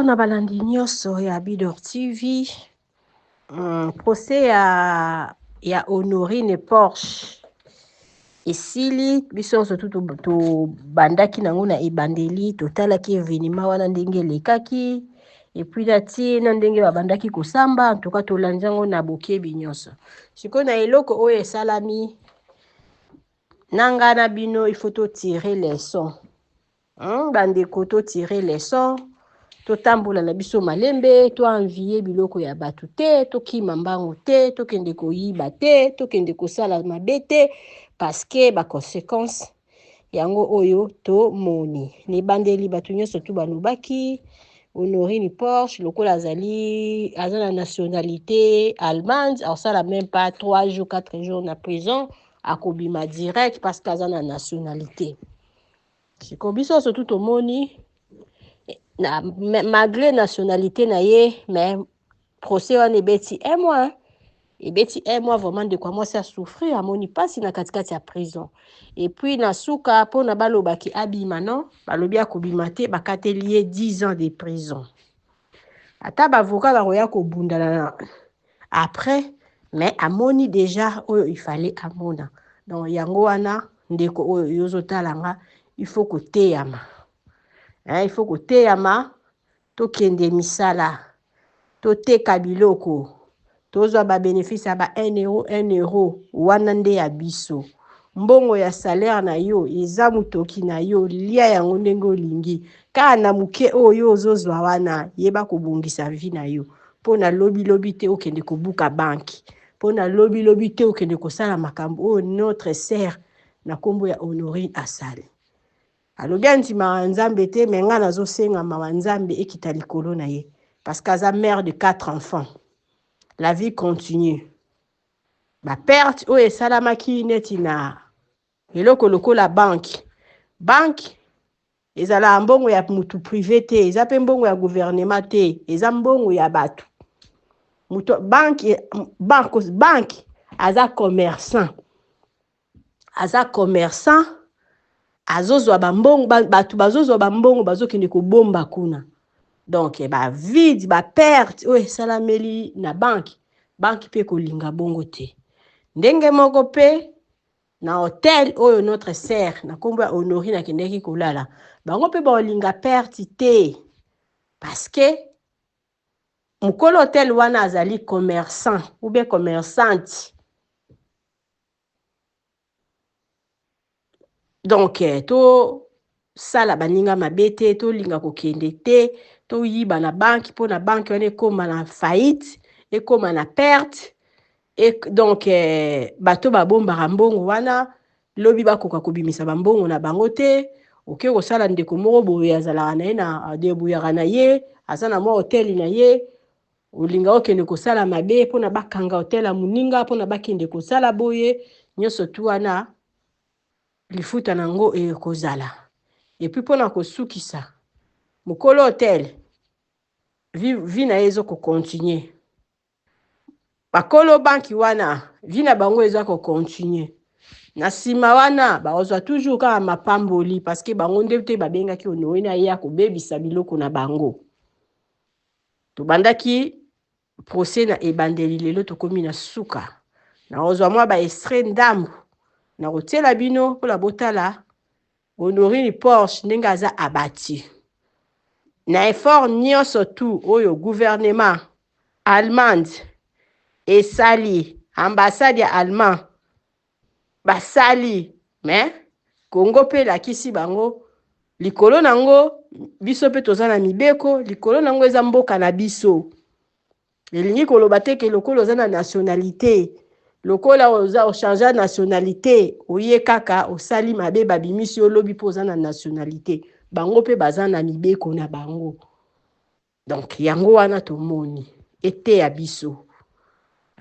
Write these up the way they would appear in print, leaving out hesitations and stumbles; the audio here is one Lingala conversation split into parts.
Bonsoir na balandi nyonso ya Bidor TV. Procès ya Honorine Porsche esili biso nyonso to bandaki nango na ebandeli totalaki evenima wana ndenge elekaki epuis na tie na ndenge babandaki kosamba en tout cas tolandi yango na bokebi nyonso. Sikoyo na eloko oyo esalami nanga na bino il faut tirer les sons. Bandeko to tirer les sons. To tambola na biso malembe, to envier biloko ya batu te, to kima mbango te, to kende ko yiba te, to kende ko sala mabe te, parce que ba conséquence yango oyo to moni. Ni bandeli batu nyonso tu balobaki, Honorine Porsche, lokola azali na nationalité allemande, alors ça la même pas 3 jours, 4 jours na prison, akobima direct parce qu'aza na nationalité. Siko biso surtout to moni, malgré nationalité na ye, mais procès wana ebeti 1 mois. Ebeti 1 mois vraiment de commencer à souffrir, amoni pasi na katikati ya prison. Et puis na suka po na balobaki abima non, balobi akobima te bakateli ye 10 ans de prison. Ata bavocat baroya kobundana après, mais amoni déjà oyo il fallait amona. Donc yango wana ndeko oyo yozotalanga, il faut koteyama. Il faut que teyama to kende misala to teka biloko tozwa ba bénéfice ba 1 euro wana nde ya biso mbongo ya salaire na yo eza mutoki na yo lia yango ndenge olingi ka na muke oyo ozozwa wana yeba kobungisa vie na yo pona lobi te okende kobuka banki pona lobi te okende kosala makambo o notre sœur na kombo ya Honorine asali. Alobi antima nzambe te menga nazo senga mawa nzambe ekita likolo na ye parce qu'aza mère de 4 enfants. La vie continue. Ba perte o esalamaki neti na eloko lokola banque ezala mbongo ya mutu privé te, eza pe mbongo ya gouvernement te, eza mbongo ya batu. Mutu banque aza commerçant. Azozwa bambongo batu bazozwa bambongo bazokende kobomba kuna. Donc ba vide ba perte o esalameli na banque pe kolinga bongo te. Ndenge moko pe na hotel oyo notre sœur na kombo Honorine akendeki kolala. Bango pe baolinga perte te parce que mukolo hotel wana azali commerçant ou bien commerçante. Donc to sala baninga mabete to linga kokende te to yiba na banki po na banki wana ekoma na faillite ekoma na perte et donc bato babomba mbongo wana lobi bakoka kobimisa bambongo na bango te oke kosala ndeko moko boye azala na ye na debuyaka na ye aza na mwa hotel na ye olinga okende kosala mabe po na bakanga hotel ya muninga po na bakende kosala boye nyonso tu wana lifuta nango ekozala. Et puis pour na kosukisa mukolo hotel vie na ezo ko continuer bakolo banki wana vie na bango ezo ko continuer na sima wana baozwa toujours ka mapamboli parce que bango nde te babengaki Honorine na ya kobebisa biloko na bango to bandaki procès na ebandeli lelo to komi na suka na ozwa mwa ba extrait ndambu na kotiela bino po la botala Honorine Porsche ndenge aza abati. Na effort nyonso tu oyo gouvernement allemand esali ambassade ya allemand basali mais Congo pe lakisi bango likolo nango biso pe tozana mibeko likolo nango eza mboka na biso. Elingi koloba te ke lokolo oza na nationalité lokola oza ochange nationalité oye kaka osali mabe babimisi olobi po oza na nationalité bango pe baza na mibeko na bango. Donc yango wana tomoni ete ya biso.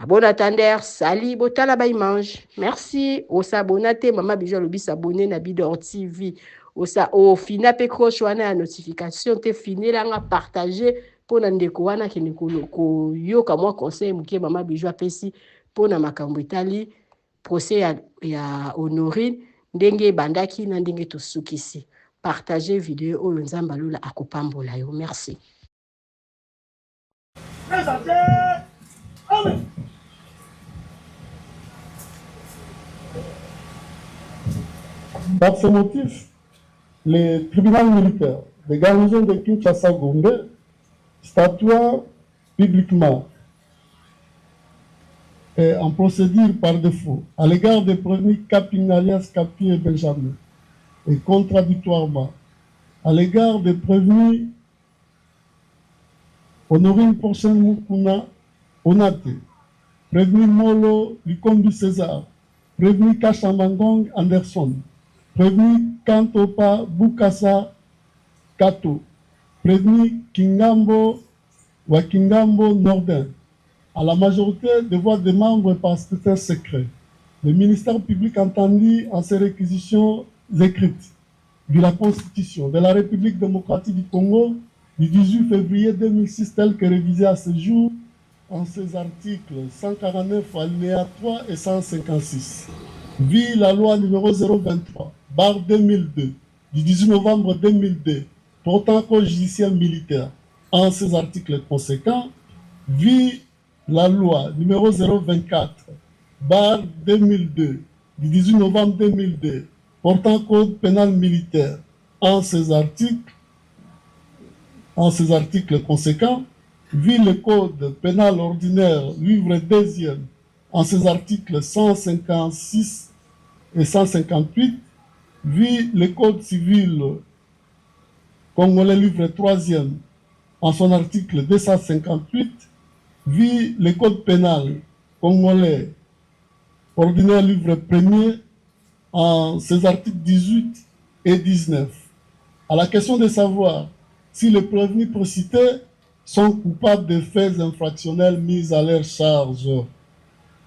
Bon attendeur, sali botala ba image. Merci. Osa abonate Mama Bijou alobi s'abonner na Bidor TV. Osa fina pe croche wana ya notification te finira nga partager pona ndeko wana kene ko yoka mwa conseil muke Mama Bijou apesi pona makambo etali procès ya Honorine ndenge bandaki na ndenge tosukisi. Partager vidéo oyo nzamba lola akopambola yo. Merci. Par ce motif, le tribunal militaire de garnison de Kinshasa-Gombe statua publiquement et en procédure par défaut à l'égard des prévenus Kaping alias Kapi et Benjamin et contradictoirement à l'égard des prévenus Honorine Porcel Mukuna Onate, prévenu Molo Lukombi César, prévenu Kachamangong Anderson, prévenu Kantopa Bukasa Kato, prévenu Kingambo Wakingambo Nordin, à la majorité des voix des membres par scrutin secret. Le ministère public entendit en ses réquisitions écrites de la Constitution de la République démocratique du Congo du 18 février 2006 tel que révisé à ce jour en ses articles 149 alinéa 3 et 156. Vit la loi numéro 023 barre 2002 du 18 novembre 2002 portant code judiciaire militaire en ses articles conséquents. Vit la loi numéro 024 barre 2002 du 18 novembre 2002 portant code pénal militaire en ses articles conséquents, vit le code pénal ordinaire livre 2e en ses articles 156 et 158, vit le code civil congolais livre 3e en son article 258, vit le code pénal congolais ordinaire livre 1er en ses articles 18 et 19. À la question de savoir si les prévenus précités sont coupables de faits infractionnels mis à leur charge,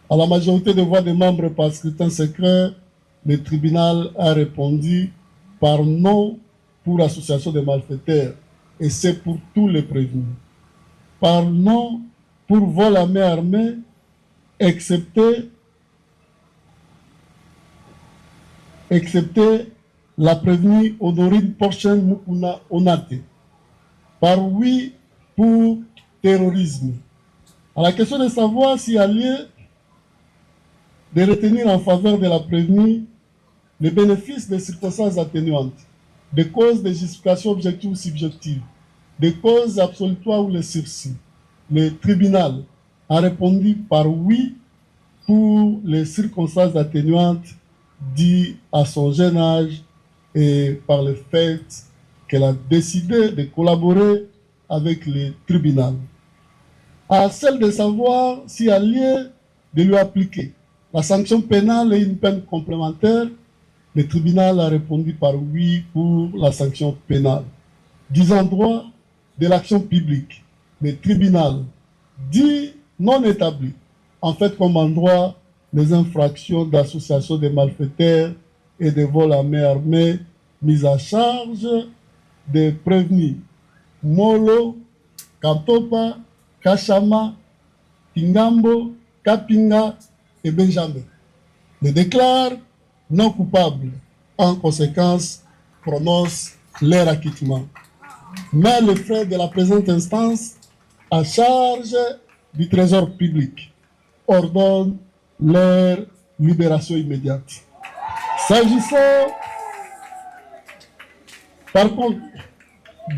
à la majorité des voix des membres par scrutin secret, le tribunal a répondu par non pour association de malfaiteurs, et c'est pour tous les prévenus. Par non pour vol à main armée, excepté la prévenue Honorine Porcel Mukuna Onate. Par oui pour terrorisme. À la question de savoir s'il y a lieu de retenir en faveur de la prévenue les bénéfices des circonstances atténuantes, des causes de justification objective ou subjective, des causes absolutoires ou les sursis, le tribunal a répondu par oui pour les circonstances atténuantes dues à son jeune âge et par le fait qu'elle a décidé de collaborer avec le tribunal. À celle de savoir s'il y a lieu de lui appliquer la sanction pénale et une peine complémentaire, le tribunal a répondu par oui pour la sanction pénale. Disant droit de l'action publique, le tribunal dit non établi, en fait comme en droit les infractions d'association de malfaiteurs et de vol à main armée mises à charge des prévenus Molo, Kantopa, Kachama, Kingambo, Kapinga et Benjamin. Les déclare non coupables. En conséquence, prononce leur acquittement. Mais les frais de la présente instance à charge du Trésor public ordonne leur libération immédiate. S'agissant, par contre,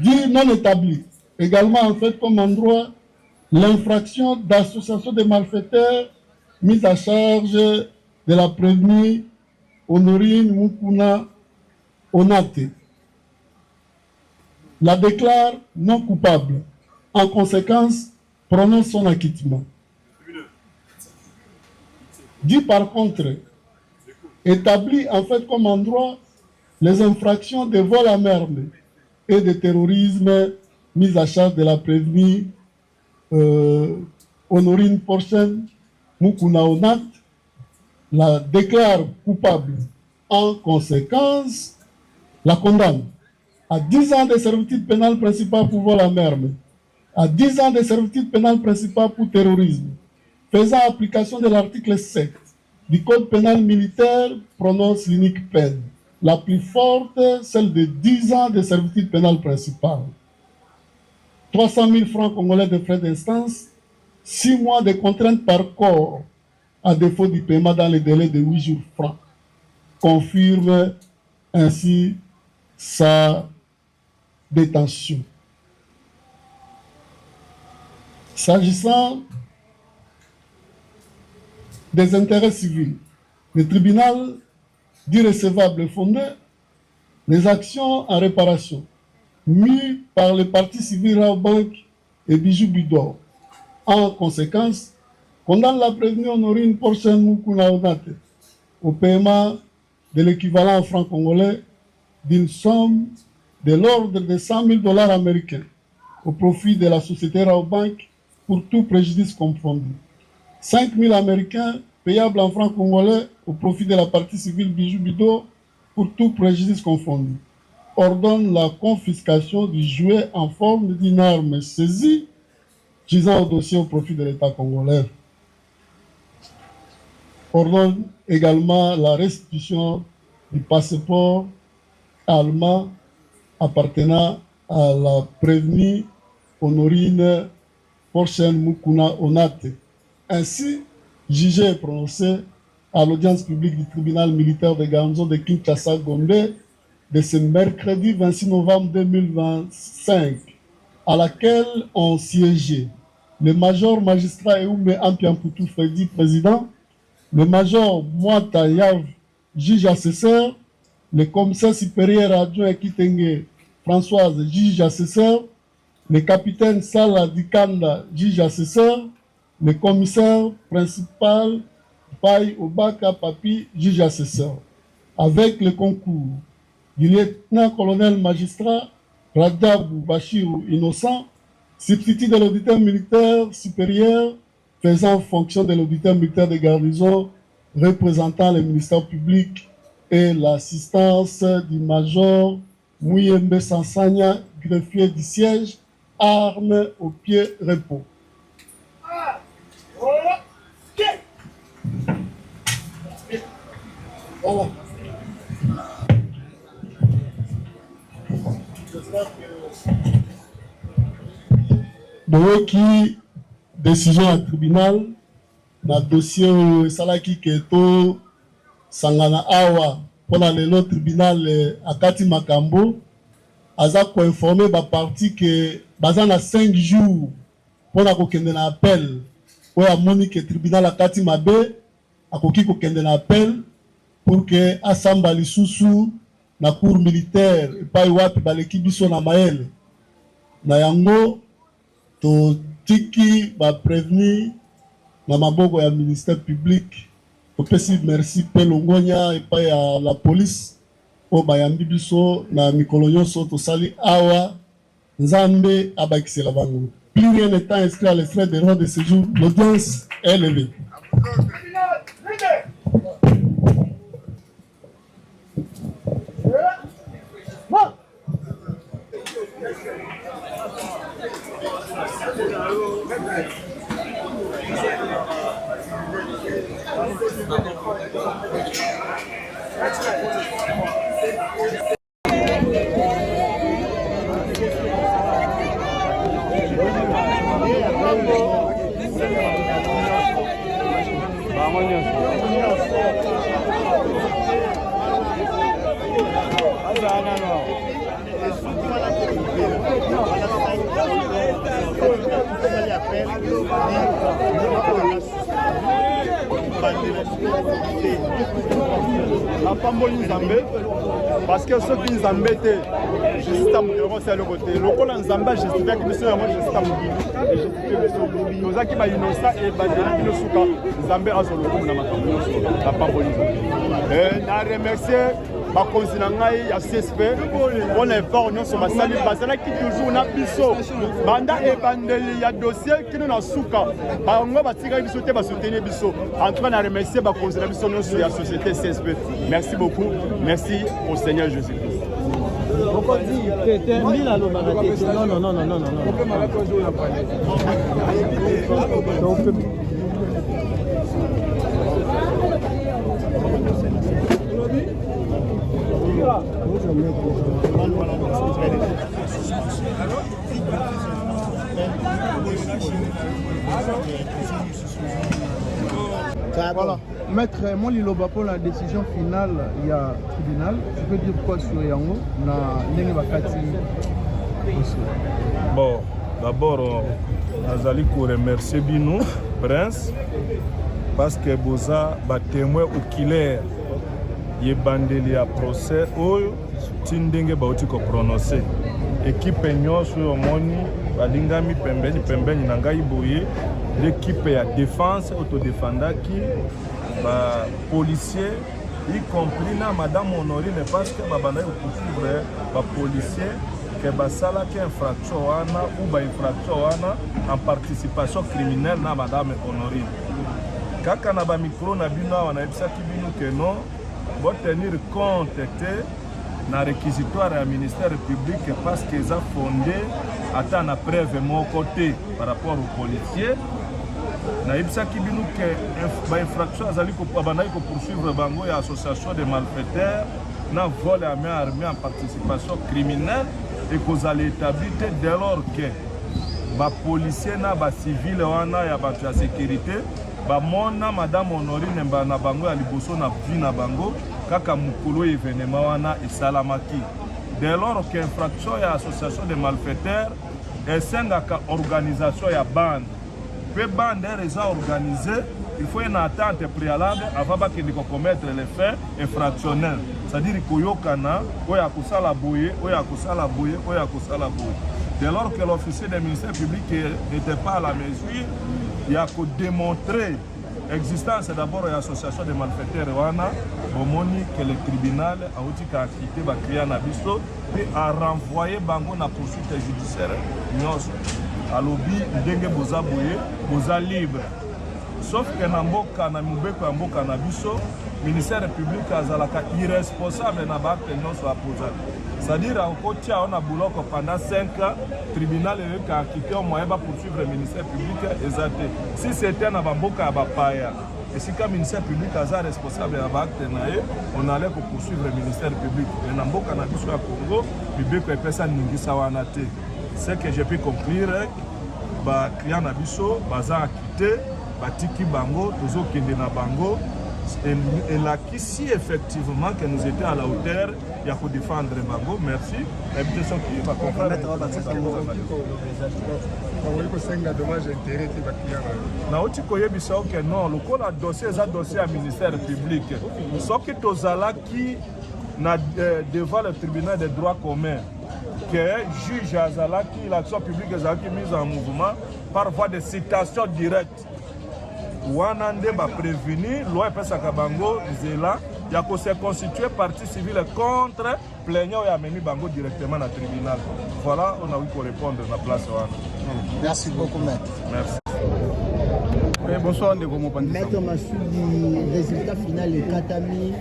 dit non établi, également en fait comme en droit, l'infraction d'association de malfaiteurs mise à charge de la prévenue Honorine Mukuna Onate. La déclare non coupable. En conséquence, prononce son acquittement. Dit par contre, établit en fait comme en droit les infractions de vol à main armée et de terrorisme mises à charge de la prévenue Honorine Porcel Mukuna Onate, la déclare coupable. En conséquence, la condamne à 10 ans de servitude pénale principale pour vol à main armée, à 10 ans de servitude pénale principale pour terrorisme, faisant application de l'article 7 du Code pénal militaire, prononce l'unique peine, la plus forte, celle de 10 ans de servitude pénale principale. 300 000 francs congolais de frais d'instance 6 mois de contraintes par corps à défaut du paiement dans les délais de 8 jours francs confirme ainsi sa détention. S'agissant des intérêts civils, le tribunal dit recevable et fondé les actions en réparation mises par les parties civiles Raobank et Bijou Bidor. En conséquence, condamne la prévenue Honorine Porchen Mukuna Onate au paiement de l'équivalent en francs congolais d'une somme de l'ordre de 100 000 $ américains au profit de la société Raobank pour tout préjudice confondu. 5 000 américains payables en francs congolais au profit de la partie civile Bijou Bidor pour tout préjudice confondu. Ordonne la confiscation du jouet en forme d'une arme saisie gisant au dossier au profit de l'État congolais. Ordonne également la restitution du passeport allemand appartenant à la prévenue Honorine Porchen Mukuna Onate. Ainsi, jugé et prononcé à l'audience publique du tribunal militaire de Ganzo de Kinshasa Gombe de ce mercredi 26 novembre 2025, à laquelle ont siégé le major magistrat Eume Ampiampoutou Freddy, président, le major Mwata Yav, juge assesseur, le commissaire supérieur adjoint Kitenge Françoise, juge assesseur, le capitaine Salah Dikanda, juge assesseur, le commissaire principal Pai Obaka Papi, juge assesseur, avec le concours du lieutenant-colonel magistrat Radabou Bachirou Innocent, substitut de l'auditeur militaire supérieur faisant fonction de l'auditeur militaire de garnison représentant le ministère public et l'assistance du major Mouyembe Sansanya, greffier du siège, armes au pied repos. Voilà. Donc, qui décision à tribunal, dans le dossier Salaki Keto, Sangana Awa, pour le tribunal à Kati Makambo, Aza ko informé la partie que bazana 5 jours pour la kokende na appel, pour la monique tribunal à Kati Mabe, a koki kokende na appel pour que Asamba Lisusu na cour militaire et pas wapi baleki biso na maele na yango to tiki ba prévenu na maboko ya ministère public opesi merci pelongonya et pas ya la police o bayambi biso na mikolo nyonso to sali awa nzambe abakisela bango. Plus rien n'étant inscrit à l'extrait des droits de séjour, l'audience est levée. Apamboli Nzambe parce que ceux qui Nzambe étaient juste à mourir c'est le côté le rôle Nzamba justifie que monsieur moi juste à mourir et justifie nous qui ba innocent et ba de nous souka Nzambe a solo comme na makambo apamboli et na remercier ba konzina ngai ya CSP on effort nous sur basali basala qui toujours na biso banda e bandeli ya dossier qui nous na souka ba ngo batika biso te ba soutenir biso en tout cas na remercier ba konzina biso nous sur la société CSP. Merci beaucoup, merci au Seigneur Jésus-Christ. Voilà. Maître, moi, Liloba, pour la décision finale, il y a tribunal. Tu peux dire quoi sur Yango? Bon, d'abord, Nazali pour remercier Bino, Prince, parce que Boza ba témoin oculaire, il bandeli à procès, oyo tindenge ba uti ko prononcer. Équipe nyonso yo moni balingami pembeni na ngai boye, l'équipe ya défense autodéfendaki ba policier y compris na madame Honorine parce que babana yo poursuivre ba policier que basala qui infraction wana ou ba infraction wana en participation criminelle na madame Honorine. Kaka na ba micro na bino wana ebisaki bino que non bo tenir compte na réquisitoire ya ministère public parce que ça fondé ata na preuve mon côté par rapport aux policiers. Na ebisaki bino que ba infraction azali ko babana ko poursuivre bango ya association de malfaiteurs na vol à main armée en participation criminelle et que vous allez établir dès lors que les policiers na ba civil wana ya ba sécurité ba mona madame Honorine na bango ya liboso na vie na bango kaka mukolo événement wana esalamaki dès lors que infraction ya association de malfaiteurs esengaka organisation ya bande pe bande est organisée. Il faut une attente préalable avant de commettre les faits infractionnels. C'est-à-dire qu'il y a un boye. Dès lors que l'officier du ministère public n'était pas à la mesure, il y a que démontrer l'existence d'abord de l'association de malfaiteurs que le tribunal a quitté le client et a renvoyé Bango na poursuite judiciaire. À l'objet de boza boye, boza libre. Sauf que na mboka na mubeko ya mboka na biso ministère public azalaka irresponsable na bakte nyonso apoza. C'est-à-dire okotia on a bouloko pendant 5 ans, tribunal a quitté au moyen pour poursuivre le ministère public exacté. Si c'était na mboka ya bapaya et si le ministère public est responsable na bakte nae, on allait pour poursuivre le ministère public. Et na mboka na biso ya Congo, bibeko epesa ningisa wana te. Ce que je peux conclure, ba client na biso baza quitté Batiki Bango, Tozo Kendena Bango, et là, si effectivement que nous étions à la hauteur, il y a pour défendre Bango, merci. Et puis, ce qui va comprendre. Non, le col a dossier, c'est un dossier à ministère public. Sauf que Tozala qui, devant le tribunal des droits communs, que juge Azala qui, l'action publique est mise en mouvement par voie de citation directe. Wanande va prévenir, loi Pesaka Bango, Zela, il y a que se constituer partie civile contre plaignant et amener Bango directement dans le tribunal. Voilà, on a eu pour répondre à la place. Merci beaucoup, maître. Merci. Bonsoir, Maître Massoudi, résultat final est Katami,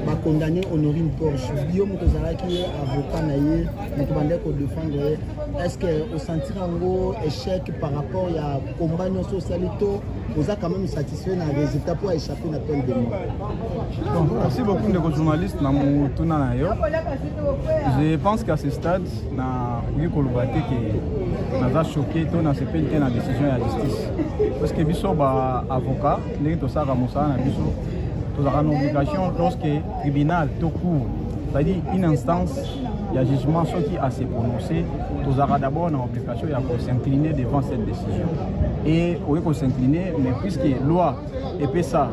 va condamner Honorine Porsche. Guillaume Kozalaki, avocat naïe, mais qui va défendre. Est-ce qu'on sentira un échec par rapport à combat socialito? Vous êtes quand même satisfait d'un résultat pour échapper à la peine de mort? Merci beaucoup de journalistes. Je pense qu'à ce stade, nous avons choqué dans la décision de la justice. Parce que nous sommes avocats, nous avons une obligation lorsque le tribunal te couvre, c'est-à-dire une instance, il y a un jugement qui a se prononcé, nous avons d'abord une obligation de s'incliner devant cette décision. Et on peut s'incliner, mais puisque la loi et ça,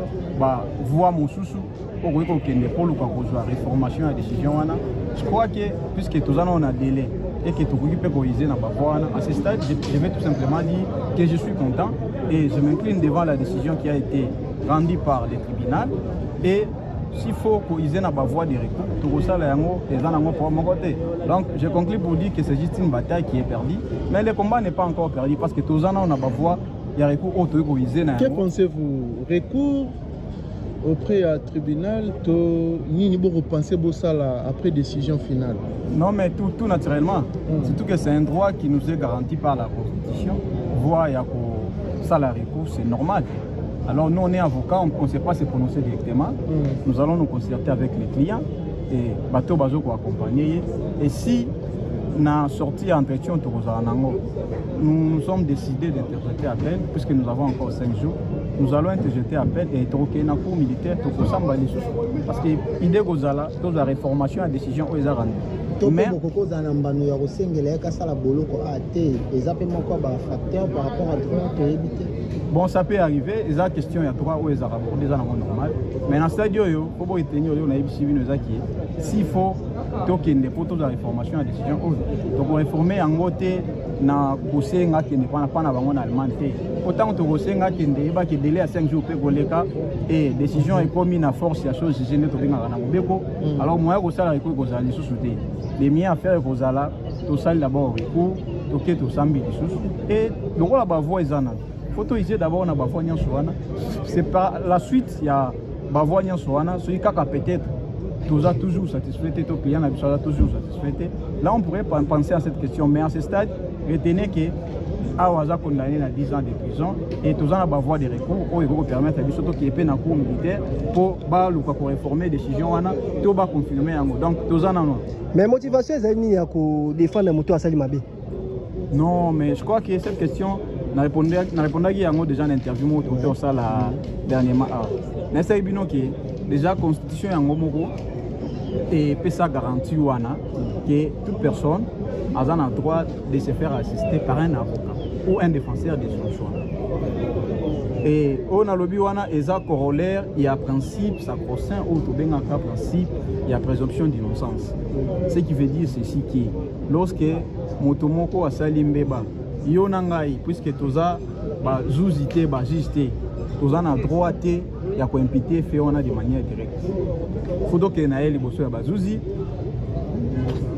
voit mon sous-sous, pour la réformation de la décision, je crois que puisque nous avons un délai et que tout le monde peut à ce stade, je vais tout simplement dire que je suis content et je m'incline devant la décision qui a été rendue par le tribunal. Et s'il faut qu'ils aient une voie de recours, tout ça, les gens pour mon côté. Donc, je conclue pour dire que c'est juste une bataille qui est perdue. Mais le combat n'est pas encore perdu parce que tous les gens ont une voie de recours autorisé. Que pensez-vous? Recours auprès du tribunal, ni vous repensez ça après décision finale? Non, mais tout naturellement. Surtout que c'est un droit qui nous est garanti par la Constitution. Voir ça, la recours, c'est normal. Alors nous, on est avocats, on ne sait pas se prononcer directement. Nous allons nous concerter avec les clients et bateau bazo pour accompagner. Et si na sortie entretien nous sommes décidés d'interjeter appel puisque nous avons encore 5 jours. Nous allons interjeter appel et troquer na cour militaire pour parce que l'idée gozala toute la réformation à décision aux arènes. Mais beaucoup d'anambano ya kosengela ka sala boloko até exactement quoi ba facteur par rapport à droit de éviter. Bon, ça peut arriver, il y a question il y a 3 ou les arabes déjà normal. Mais dans ce stade yo faut retenir on a s'il faut token des potos de réformation à décision donc réformer en côté na kosenga qui ne pas na bango na allemand autant to kosenga qui ne ba que délai à 5 jours peut goleka et décision est commis na force ya chose géné to benga na mobeko alors moi ko sala ko kozala lisusu te les miens à faire kozala to sala d'abord recours to ke to sambi lisusu et donc la bavoie ezana photo ici d'abord na bavoie nyonso wana c'est pas la suite il y a bavoie nyonso wana celui kaka peut-être tous a toujours satisfait, tout client a toujours satisfait. Là, on pourrait penser à cette question, mais à ce stade, retenez que Awaza condamné à 10 ans de prison et tous en avoir voie de recours pour permettre à Bissotto qui est peine en cours militaire pour réformer les décisions, tout va confirmer. Donc, tous en ont. Mais motivation, c'est de défendre le moto à Salimabe. Non, mais je crois que cette question, n'a répondu à déjà en interview, au ça la dernièrement. Mais c'est déjà la constitution et peut ça garantit que toute personne a le droit de se faire assister par un avocat ou un défenseur de son choix. Et on a lobby wana eza corollaire, il y a principe sacro-saint ou tout bien un principe, il y a présomption d'innocence. Ce qui veut dire ceci que lorsque motomoko a salimbeba yonangai puisque toza ba zuzité ba juste toza na droit te ya ko imputer fait on a de manière directe. Faut donc na eli boso ya bazuzi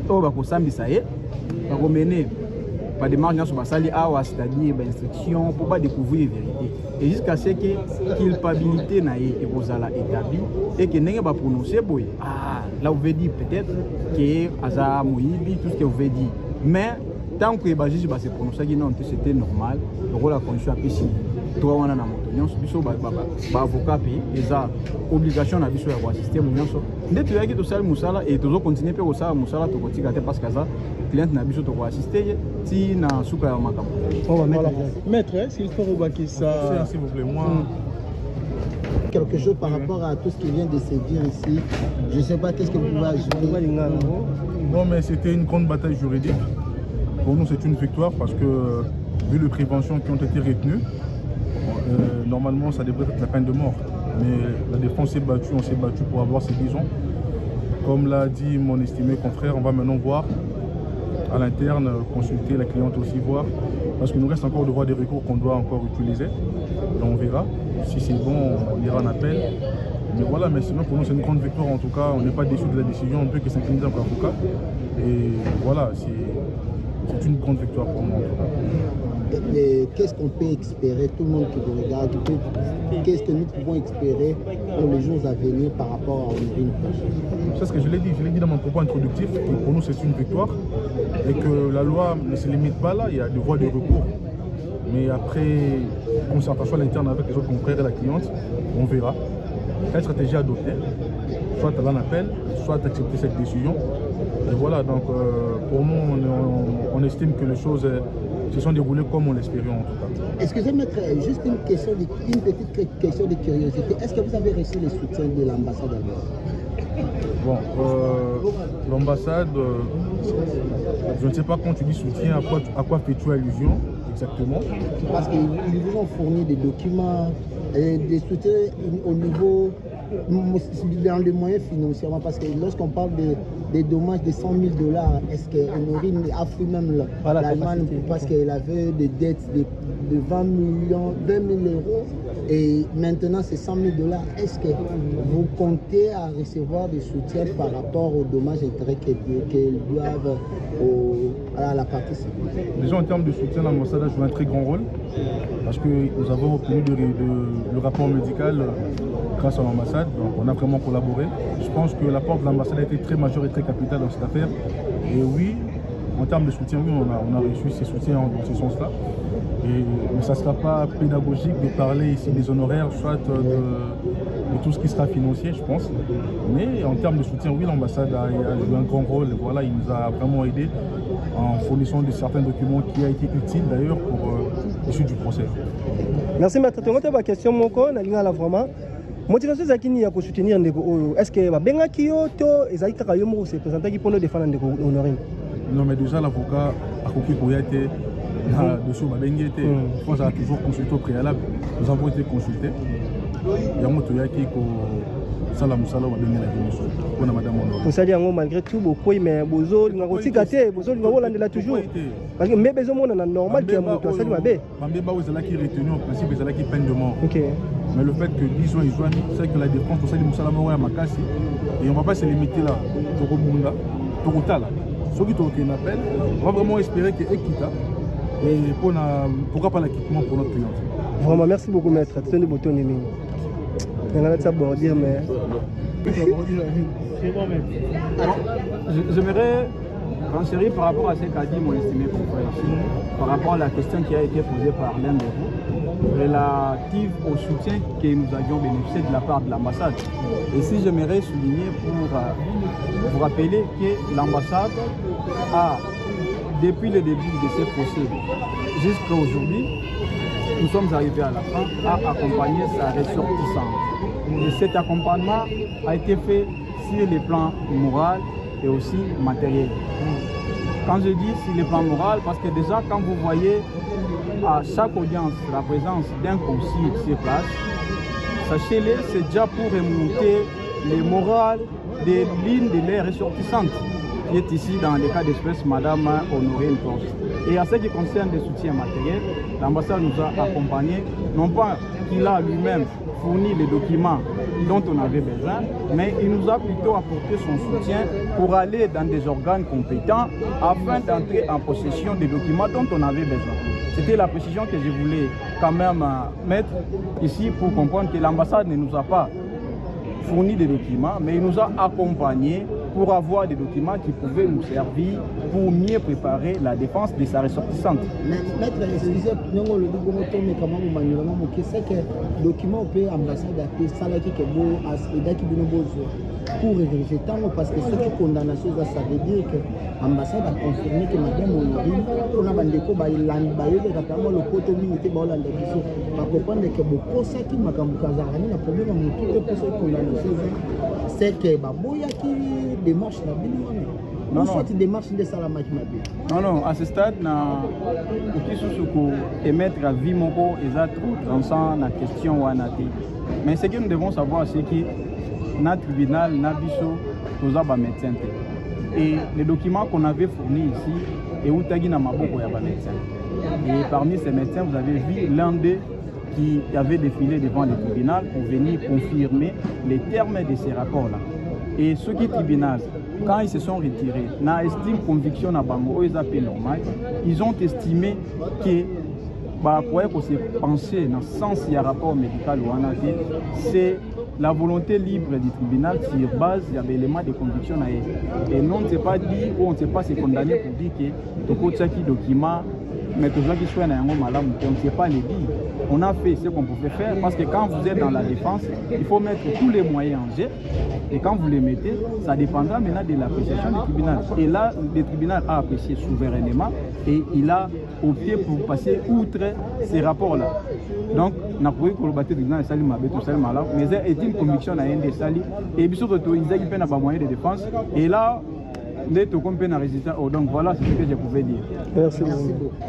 to ba ko sambisa ye ba ko mener pas de marge sur basali awa c'est-à-dire ba instruction pour pas découvrir la vérité et jusqu'à ce que culpabilité na ye ekozala établie et que n'enge ba prononcer boy là vous veut dire peut-être que aza moyibi tout ce que vous veut dire mais tant que ba juge ba se prononcer que non c'était normal le rôle la condition apesi toi on a na moto nyonso biso ba avocat pe eza obligation na biso ya ko assister mo nyonso ndeto yaki to sala musala et tozo continuer pe ko sala musala to kotika te parce que ça client na biso to ko assister ti na suka ya makambo. Voilà. Maître, s'il faut rebaquer ça s'il vous plaît moi quelque chose par rapport à tout ce qui vient de se dire ici. Je ne sais pas qu'est-ce que vous pouvez ajouter. Non mais c'était une grande bataille juridique. Pour nous c'est une victoire parce que vu les préventions qui ont été retenues, normalement ça devrait être la peine de mort. Mais la défense s'est battue, on s'est battu pour avoir ces 10 ans. Comme l'a dit mon estimé confrère, on va maintenant voir à l'interne, consulter la cliente aussi, voir. Parce qu'il nous reste encore de voies de recours qu'on doit encore utiliser. Et on verra. Si c'est bon, on ira en appel. Mais voilà, mais sinon pour nous c'est une grande victoire en tout cas. On n'est pas déçus de la décision, on ne peut que s'incliner encore avocat. Et voilà, c'est une grande victoire pour moi en tout cas. Qu'est-ce qu'on peut espérer, tout le monde qui vous regarde, qu'est-ce que nous pouvons espérer pour les jours à venir par rapport à Honorine Porsche? C'est ce que je l'ai dit dans mon propos introductif, que pour nous c'est une victoire et que la loi ne se limite pas là, il y a des voies de recours. Mais après concertation à l'interne avec les autres confrères et la cliente, on verra quelle stratégie adopter, soit à l'appel, soit accepter cette décision. Et voilà, donc pour nous on estime que les choses se sont déroulées comme on l'espérait en tout cas. Excusez-moi, juste une petite question de curiosité. Est-ce que vous avez reçu le soutien de l'ambassade alors? Bon, l'ambassade, je ne sais pas quand tu dis soutien, à quoi fais-tu allusion exactement? Parce qu'ils vous ont fourni des documents, des soutiens au niveau, dans les moyens financièrement, parce que lorsqu'on parle des dommages de 100 000 $, est-ce qu'Honorine a fait même l'Allemagne parce qu'elle avait des dettes de 20 000 euros et maintenant c'est 100 000 $. Est-ce que vous comptez à recevoir des soutiens par rapport aux dommages qu'elles doivent à la partie civile? Déjà en termes de soutien, l'ambassade a joué un très grand rôle parce que nous avons obtenu le rapport médical grâce à l'ambassade, donc on a vraiment collaboré. Je pense que l'apport de l'ambassade a été très majeur et très capital dans cette affaire. Et oui, en termes de soutien, oui, on a reçu ces soutiens dans ce sens-là. Mais ça ne sera pas pédagogique de parler ici des honoraires, soit de tout ce qui sera financier, je pense. Mais en termes de soutien, oui, l'ambassade a joué un grand rôle. Voilà, il nous a vraiment aidé en fournissant de certains documents qui a été utile d'ailleurs pour l'issue du procès. Merci maître. Tu as une question moko na linga la vraiment. Motivation zakini ya soutenir ndeko oyo. Est-ce que ba benga kiyo to ezali kaka yo mo se présenter ki pour nous défendre ndeko Honorine? Non mais déjà l'avocat a compris pour y être dessus ba benga été. Je pense a toujours consulté au préalable. Nous avons été consultés. Il y a moto yaki ko sala musala ba benga la démission. Pour madame Honorine. Vous savez malgré tout beaucoup mais bozo linga kotika te bozo linga olandela toujours. Parce que mais bezo mona na normal ki ya moto asali mabe. Bambeba ozala qui retenu en principe ezala qui peine de mort. OK. Mais le fait que disons ils joignent, c'est que la défense pour ça dit musala mort ya makasi et on va pas se limiter là. Tokobunda, tokotala. Ceux qui ont un appel, on va vraiment espérer que Ekita et pourquoi pas l'acquittement pour notre client. Vraiment merci beaucoup maître. C'est un bouton de mine. On a ça pour dire mais j'aimerais renchérir par rapport à ce qu'a dit mon estimé confrère ici, par rapport à la question qui a été posée par l'un de vous, relative au soutien que nous avions bénéficié de la part de l'ambassade. Et si j'aimerais souligner pour vous rappeler que l'ambassade a, depuis le début de ce procès jusqu'à aujourd'hui, nous sommes arrivés à la fin, à accompagner sa ressortissante. Et cet accompagnement a été fait sur les plans moral et aussi matériel. Quand je dis sur les plans moral, parce que déjà quand vous voyez à chaque audience la présence d'un conseiller sur place, sachez-le, c'est déjà pour remonter les morales des lignes de leurs ressortissantes qui est ici dans le cas d'espèce Madame Honorine Porche. Et à ce qui concerne les soutiens matériels, l'ambassade nous a accompagnés, non pas qu'il a lui-même fourni les documents dont on avait besoin, mais il nous a plutôt apporté son soutien pour aller dans des organes compétents afin d'entrer en possession des documents dont on avait besoin. C'était la précision que je voulais quand même mettre ici pour comprendre que l'ambassade ne nous a pas fourni des documents, mais il nous a accompagnés pour avoir des documents qui pouvaient nous servir pour mieux préparer la défense de sa ressortissante. Maître, excusez, c'est que le document peut l'ambassade a fait ça pour vérifier parce que ceux qui condamnent ça veut dire que l'ambassade a confirmé que Madame Honorine, on a bandé ko le côté militaire va comprendre que beaucoup ça qui m'a le problème c'est que baboya qui démarche la non, non, à ce stade, émettre à vie moko dans la question. Mais ce que nous devons savoir, c'est que notre tribunal, notre biso, tous les médecins. Et les documents qu'on avait fournis ici, et où tagi na maboko ya ba médecins. Et parmi ces médecins, vous avez vu l'un d'eux qui avait défilé devant le tribunal pour venir confirmer les termes de ces rapports-là. Et ceux qui tribunal, quand ils se sont retirés, na estime conviction na bango, ils appellent normal, ils ont estimé que pour se penser dans le sens du rapport médical ou anaté, c'est la volonté libre du tribunal sur base des éléments de conviction. Et non, on ne s'est pas dit ou on ne s'est pas se condamner pour dire que tout ce qui document, mais tout ce qui soit dans malade, on ne sait pas les dire. On a fait ce qu'on pouvait faire parce que quand vous êtes dans la défense, il faut mettre tous les moyens en jeu. Et quand vous les mettez, ça dépendra maintenant de l'appréciation du tribunal. Et là, le tribunal a apprécié souverainement et il a opté pour passer outre ces rapports-là. Donc, on a prouvé que le bâtiment du tribunal est mais c'est une conviction à un des salis. Et bien sûr, ils ont pas moyen de défense. Et là, les tout compétents résultats. Donc voilà ce que je pouvais dire. Merci beaucoup.